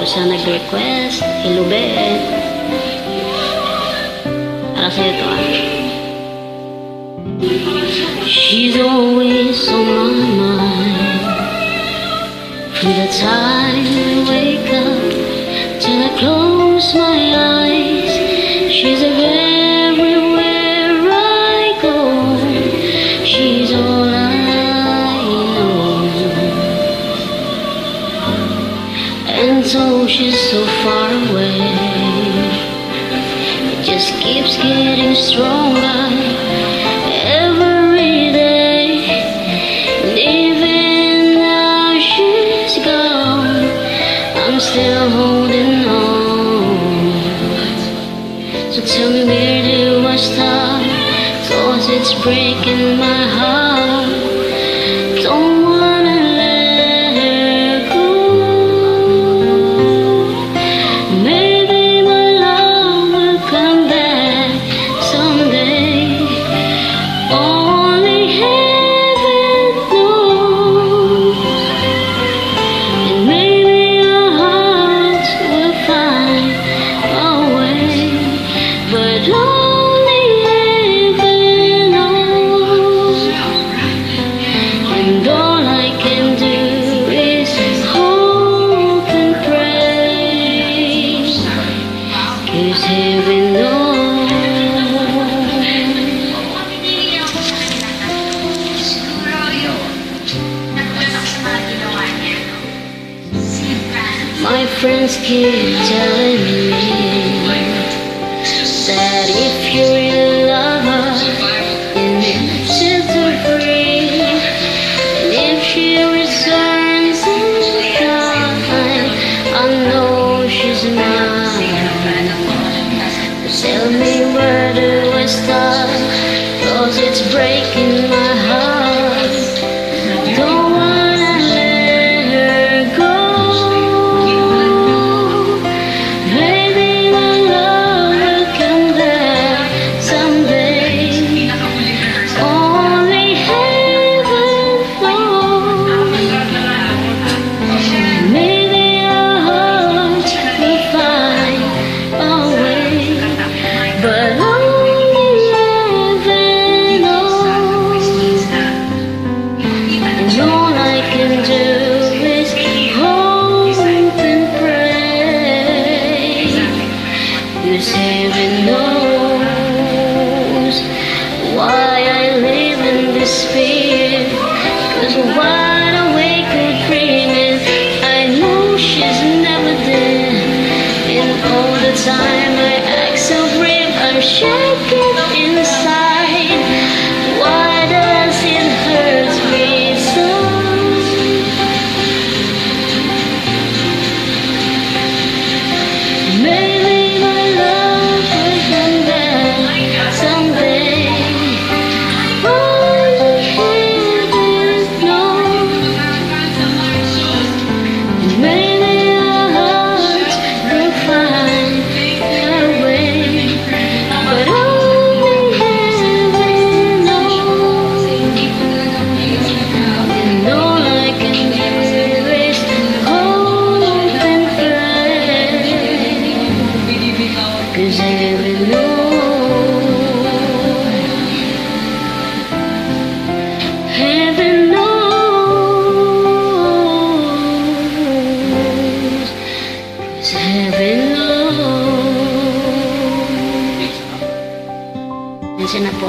sa nag-request. Hello, Beth. Para sa'yo to, She's always on my mind, from the time I wake up till I close my eyes. She's everywhere I go. She's all I know. And so she's so far away. It just keeps getting stronger every day. And even now she's gone, I'm still holding on. So tell me, where do I start? 'Cause it's breaking my heart. Don't wanna let her go. Maybe my love will come back someday. Only heaven knows. And maybe our hearts will find a way, but only heaven knows. And all I can do is hope and pray, 'cause heaven knows. My friends keep telling me that if you really love her, then set her free. And if she returns in time, I know she's mine. But tell me, where do I start? 'Cause it's breaking my heart. Don't wanna let her go. Maybe my love will come back someday. Only heaven knows. Maybe our hearts will find a way, but only heaven knows. And all I can do is hope and pray, 'cause heaven knows why I live in despair. 'Cause wide awake or dreaming, I know she's never there. And all the time I act so brave, I'm shaking inside. Why does it hurt me so? Maybe my love will come back someday. Only heaven knows. Maybe our hearts will find a way, but only heaven knows. And all I can do is hope and pray, 'cause heaven knows. Heaven knows. 'Cause heaven knows. Yan siya na po.